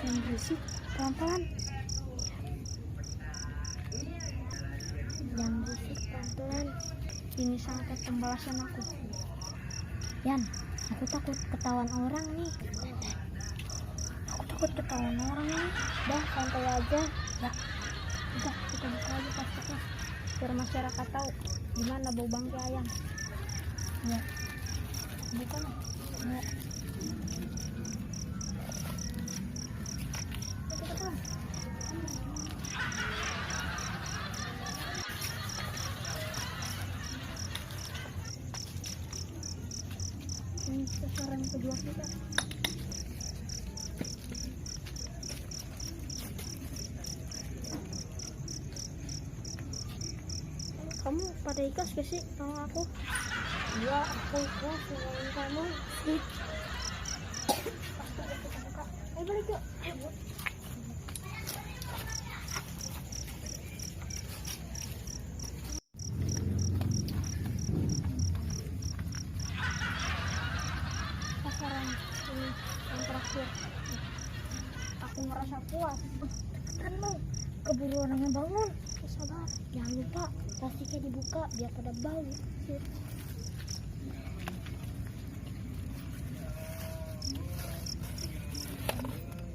Jangan berisik, pelan-pelan. Jangan berisik, pelan-pelan. Ini sangat pembalasan aku. Yan, aku takut ketahuan orang nih. Aku takut ketahuan orang nih. Dah, santai aja. Ya, udah kita buka aja plastiknya biar masyarakat tahu gimana bau bangkai ayam. Ya, buka nih. Ya. Ini sasaran kedua kita. Kamu pada ikhlas gak sih sama aku? Iya, aku ikhlas dengan kamu. Ayo balik yuk. Ayo. Sasaran ini yang terakhir. Aku merasa puas. Cepetan mau, keburu orangnya bangun. Sabar, jangan lupa plastiknya dibuka biar pada bau.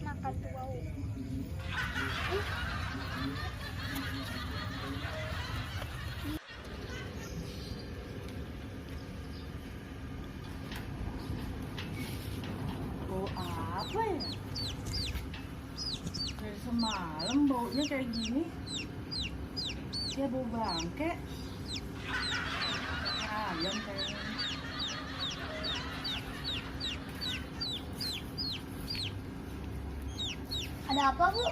Makan tuh bau. Bau apa ya? Dari semalam baunya kayak gini. Dia bau bangke. Ayam kayaknya. Ada apa, Bu?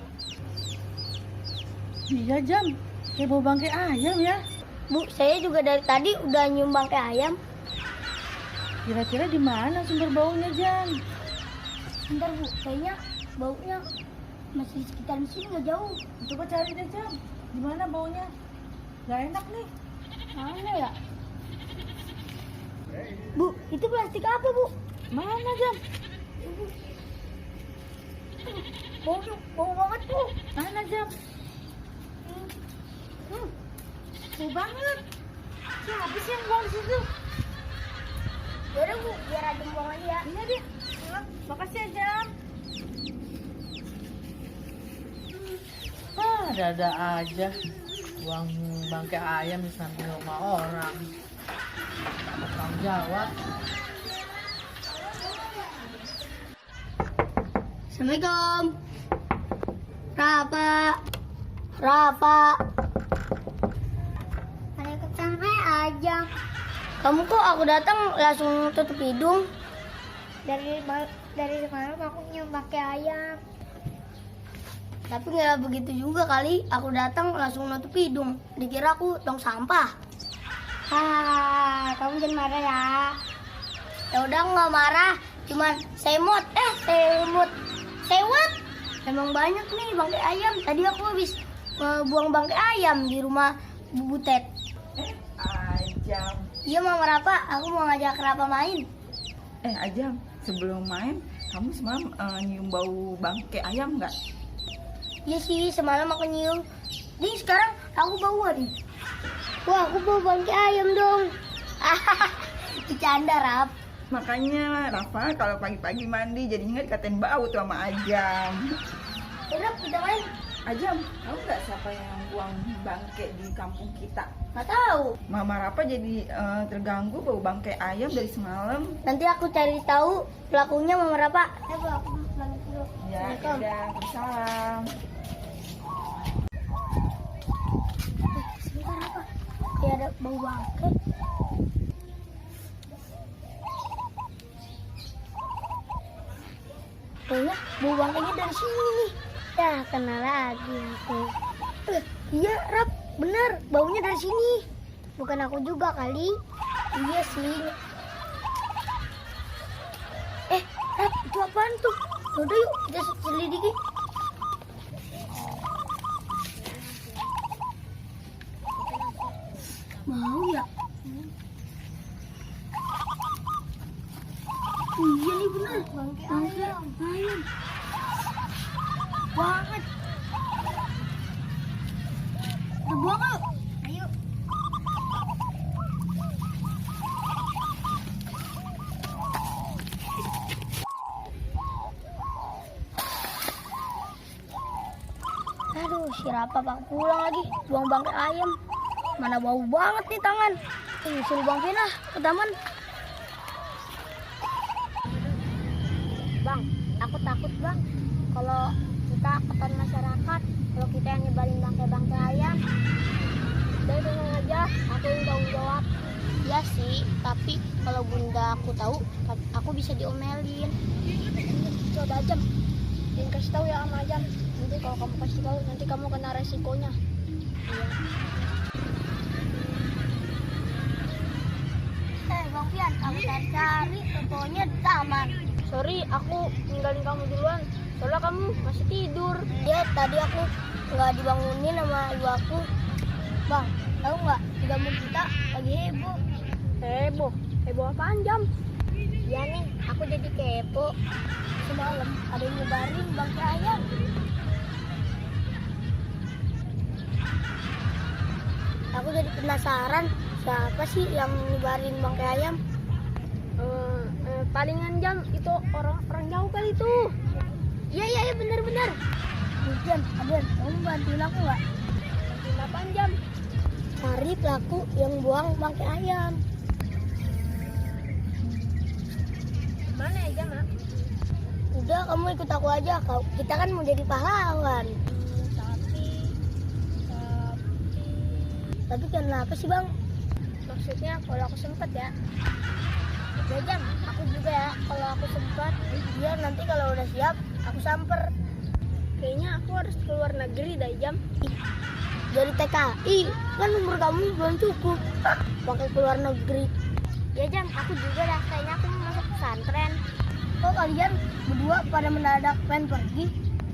Iya, Jam. Kayak bau bangke ayam ya. Bu, saya juga dari tadi udah nyium bangkai ayam. Kira-kira di mana sumber baunya, Jam? Bentar, Bu, kayaknya baunya masih di sekitar sini, nggak jauh. Coba cari deh, Jam. Di mana baunya? Gak enak nih. Mana ya? Bu, itu plastik apa, Bu? Mana, Jam? Bau banget, Bu. Mana, Jam? Bau banget. Siapa sih yang buang di situ? Yaudah, Bu, biar ada buang aja ya. Iya deh. Makasih ya, Jam. Ada aja. Buang bangkai ayam di samping rumah orang. Tak bertanggung jawab. Assalamualaikum. Rafa. Waalaikumsalam aja. Kamu kok aku datang langsung tutup hidung? Dari semalam aku nyium pakai ayam. Tapi nggak begitu juga kali. Aku datang langsung nutup hidung. Dikira aku tong sampah. Kamu jangan marah ya. Ya udah nggak marah. Cuman semut. Emang banyak nih bangkai ayam. Tadi aku habis buang bangkai ayam di rumah Bu Butet. Ajam. Iya Mama Rafa, aku mau ngajak Rafa main. Ajam, sebelum main, kamu semalam nyium bau bangkai ayam nggak? Iya sih, semalam aku nyium. Nih sekarang aku bau nih. Wah, aku bau bangkai ayam dong. Bercanda, Raf. Makanya Rafa kalau pagi-pagi mandi jadi ingat katain bau tuh sama Ajam. Udah, kita main. Ajam, tahu nggak siapa yang buang bangkai di kampung kita? Nggak tahu. Mama Rafa jadi terganggu bau bangkai ayam dari semalam. Nanti aku cari tahu pelakunya Mama Rafa. Ya, Bu, aku pulang dulu. Ya, udah, salam. Sebentar apa? Kayak ada bau bangkai. Kayaknya bau bangkainya dari sini nih. Ya, kena lagi aku. Iya, Rap, bener. Baunya dari sini. Bukan aku juga kali. Iya sih. Rap, itu apaan tuh? Udah yuk, kita selidiki. Mau ya? Iya nih bener. Bangkai ayam. banget. Udah buang yuk. Ayo. Aduh, si Rafa pak pulang lagi, buang bangkai ayam. Mana bau banget nih tangan. Suruh Bang Pina ke taman. Bang, aku takut bang. Kalau kita ketahuan masyarakat, kalau kita yang nyebarin bangkai ayam. Udah tenang aja, aku yang tanggung jawab. Ya sih, tapi kalau bunda aku tahu, aku bisa diomelin. Coba aja, jangan kasih tahu ya sama Ajam. Nanti kalau kamu kasih tahu, nanti kamu kena resikonya. Iya. Bang Pian, kamu cari fotonya di taman. Sorry, aku ninggalin kamu duluan. Soalnya kamu masih tidur. Ya, tadi aku nggak dibangunin sama ibu aku. Bang, tahu nggak? Di kampung kita lagi heboh. Heboh? Heboh apaan, Jam? Ya nih, aku jadi kepo. Semalam ada yang nyebarin bangkai ayam. Aku jadi penasaran, siapa sih yang nyebarin bangkai ayam? Palingan Jam, itu orang jauh kali itu. Iya benar. Jam, Aden, kamu bantuin aku nggak? Bantuin apaan Jam? Cari pelaku yang buang bangkai ayam. Mana ya Jam? Udah, kamu ikut aku aja. Kita kan mau jadi pahlawan. Tapi kenapa sih bang? Maksudnya kalau aku sempat ya. Ya Jam, aku juga ya. Kalau aku sempat, biar nanti kalau udah siap, aku samper. Kayaknya aku harus keluar negeri dah Jam. Jadi TKI, kan umur kamu belum cukup. Pakai keluar negeri. Ya Jam, aku juga dah. Kayaknya aku mau masuk pesantren. Kok kalian berdua pada mendadak pengen pergi?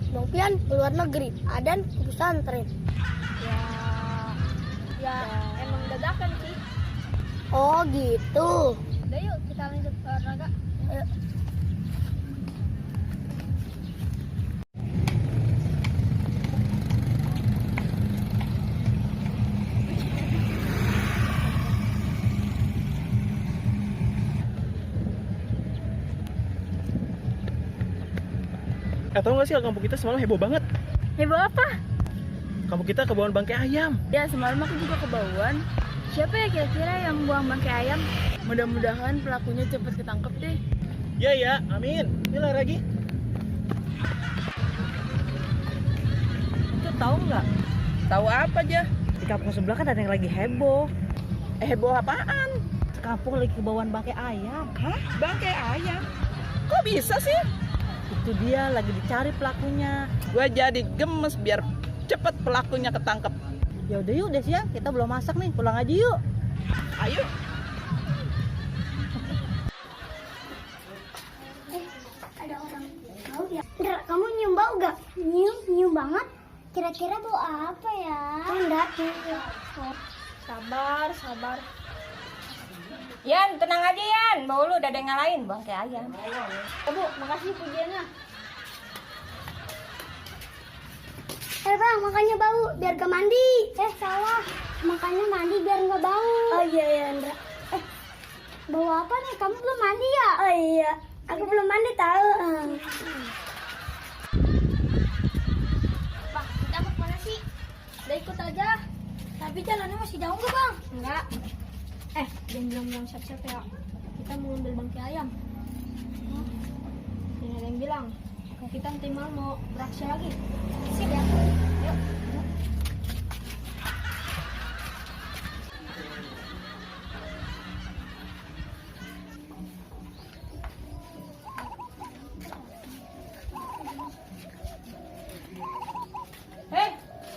Bang Pian keluar negeri, Adan ke pesantren. Ya, emang dadakan sih. Oh gitu. Udah yuk kita lanjut olahraga. Ayo. Tahu nggak sih kampung kita semalam heboh banget. Heboh apa? Kampung kita kebauan bangkai ayam. Ya, semalam aku juga kebauan. Siapa ya kira-kira yang buang bangkai ayam? Mudah-mudahan pelakunya cepat ketangkep deh. Ya, amin. Inilah lagi. Itu tahu nggak? Tahu apa aja? Di kampung sebelah kan ada yang lagi heboh. Heboh apaan? Kampung lagi kebauan bangkai ayam. Hah? Bangkai ayam? Kok bisa sih? Itu dia lagi dicari pelakunya. Gue jadi gemes biar cepet pelakunya ketangkep. Ya udah yuk, Des ya. Kita belum masak nih. Pulang aja yuk. Ayo. Ada orang bau ya. Ndra, kamu nyium bau gak? Nyium banget. Kira-kira bau apa ya? Enggak. Sabar. Yan, tenang aja Yan. Bau lu udah ada yang ngalahin bangkai ayam. Bu, makasih pujiannya. Bang, makanya bau biar gak mandi. Salah. Makanya mandi biar gak bau. Oh iya, Andra. Bau apa nih? Kamu belum mandi ya? Oh iya, aku belum mandi tahu. Bang, kita mau kemana sih? Udah ikut aja. Tapi jalannya masih jauh nggak bang? Enggak. Jangan bilang-bilang siap-siap ya. Kita mau ambil bangkai ayam. Ini ada yang bilang. Kalau kita nanti malam mau beraksi lagi. Siap ya? Yuk.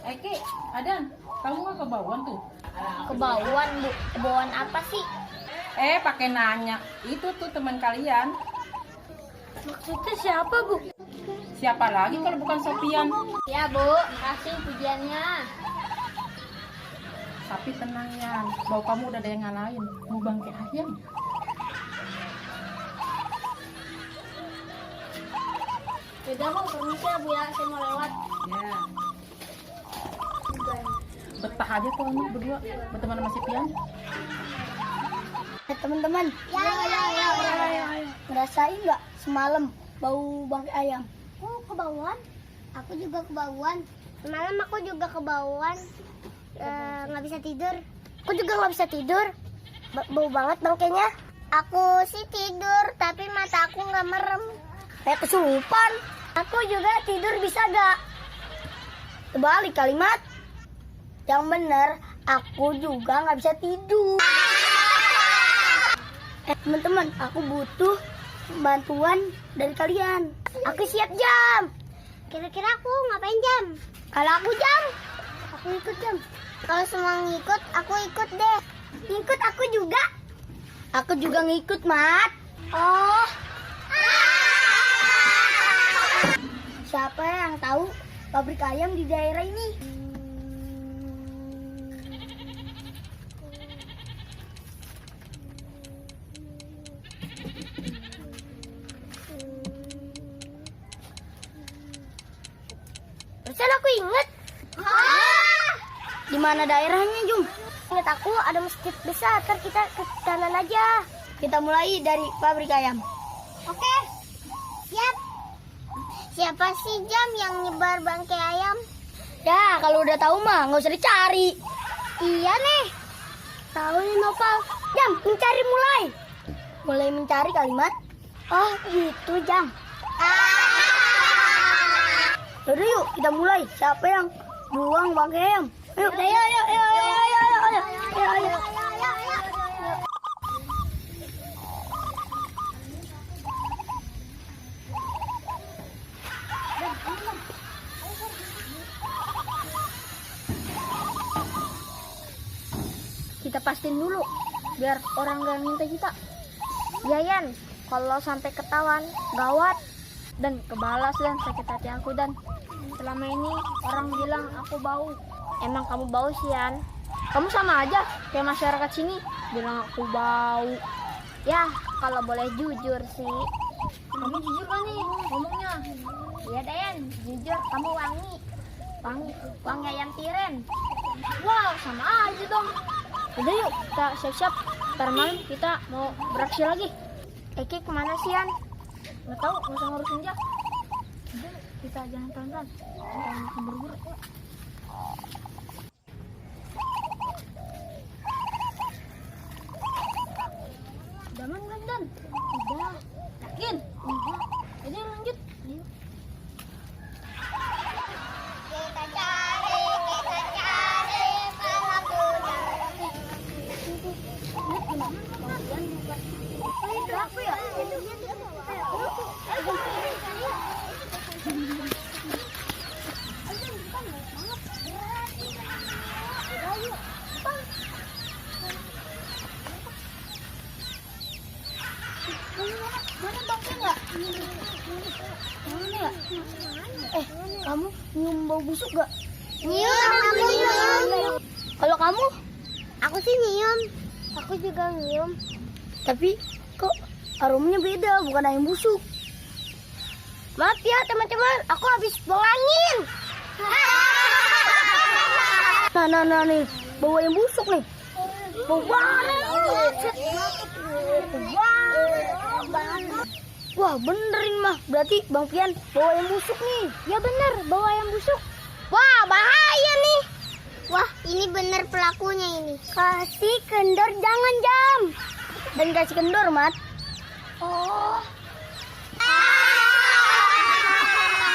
Eki, Adan, kamu nggak kebauan tuh? Kebauan bu, kebauan apa sih? Pakai nanya. Itu tuh teman kalian. Maksudnya siapa bu? Siapa lagi kalau bukan Sofian? Ya bu, makasih pujiannya. Tapi tenang ya, bau kamu udah ada yang ngalahin. Mau bangkai ayam. Yaudah Bu, permisi ya Bu ya, saya mau lewat. Ya. Betah aja tuh lu berdua berteman sama si Pian. Teman-teman, ngerasain nggak semalam bau bangkai ayam? Oh, kebauan? Aku juga kebauan. Semalam aku juga kebauan. Nggak bisa tidur. Aku juga nggak bisa tidur. Bau banget bangkainya. Aku sih tidur, tapi mata aku nggak merem. Kayak kesurupan. Aku juga tidur bisa nggak? Terbalik kalimat. Yang bener, aku juga nggak bisa tidur. Teman-teman, aku butuh bantuan dari kalian. Aku siap Jam. Kira-kira aku ngapain Jam? Kalau aku Jam, aku ikut Jam. Kalau semua ngikut, aku ikut deh. Ngikut aku juga. Aku juga ngikut Mat. Oh. Siapa yang tahu pabrik ayam di daerah ini? Perasaan aku inget. Di mana daerahnya, Jum? Ingat aku ada masjid besar. Ntar kita ke kanan aja. Kita mulai dari pabrik ayam. Oke, siap. Siapa sih Jam yang nyebar bangkai ayam? Ya, kalau udah tahu mah nggak usah dicari. Iya nih. Tahu nih Noval. Jam, mencari mulai. Mulai mencari kalimat. Oh, gitu Jam. Yaudah yuk, kita mulai. Siapa yang buang bangkai ayam? Ayo, ayo. Kita pastiin dulu, biar orang gak minta kita. Ya Yan, kalau sampai ketahuan, gawat. Dan kebalas dan sakit hati aku dan selama ini orang bilang aku bau. Emang kamu bau sih Yan? Kamu sama aja kayak masyarakat sini bilang aku bau. Ya kalau boleh jujur sih. Kamu jujur kan nih ngomongnya? Iya Dayan, jujur kamu wangi. Wangi ayam tiren. Wow sama aja dong. Udah yuk kita siap-siap. Ntar malam kita mau beraksi lagi. Eki kemana sih Yan? Nggak tahu, nggak usah ngurusin dia. Udah, kita jangan pelan-pelan. Jangan keburu-buru. Udah aman belum, Dan? Udah. Yakin? Udah. Jadi lanjut. Ayo. Kita cari pelakunya. Lihat gimana? Bagian bukan. Itu aku ya? Kamu nyium bau busuk gak? Nyium, aku nyium. Kalau kamu? Aku sih nyium. Aku juga nyium. Tapi kok aromanya beda, bukan ayam busuk. Maaf ya teman-teman, aku habis buang angin. Nah nih, bau ayam busuk nih. Bau banget. Wah bener ini mah, berarti Bang Pian bawa ayam busuk nih. Ya bener, bawa ayam busuk. Wah bahaya nih. Wah ini bener pelakunya ini. Kasih kendor jangan Jam. Dan kasih kendor Mat. Oh.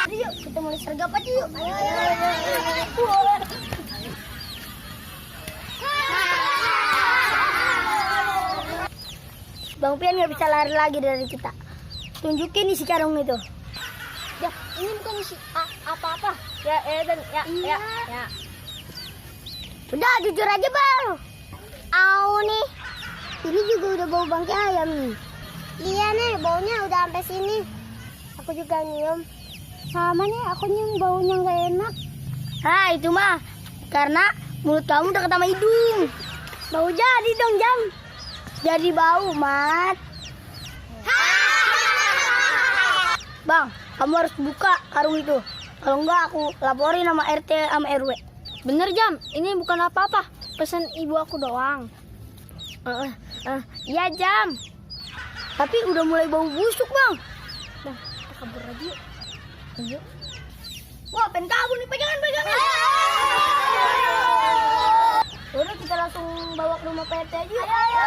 Yuk kita mulai sergap aja yuk. Ayo. Bang Pian nggak bisa lari lagi dari kita. Tunjukin isi karung itu. Ya, ini bukan isi apa-apa. Ya, dan ya. Udah jujur aja Bang. Au nih. Ini juga udah bau bangkai ayam nih. Iya nih, baunya udah sampai sini. Aku juga nyium. Sama nih, aku nyium baunya nggak enak. Ah, itu mah karena mulut kamu dekat sama hidung. Bau jadi dong Jam. Jadi bau Mat. Bang, kamu harus buka karung itu. Kalau enggak aku laporin sama RT sama RW. Bener Jam, ini bukan apa-apa. Pesan ibu aku doang. Iya Jam. Tapi udah mulai bau busuk Bang. Nah, kita kabur lagi yuk. Yuk. Wah, pengen kabur nih, pegangan. Udah kita langsung bawa ke rumah PRT aja. Ayo.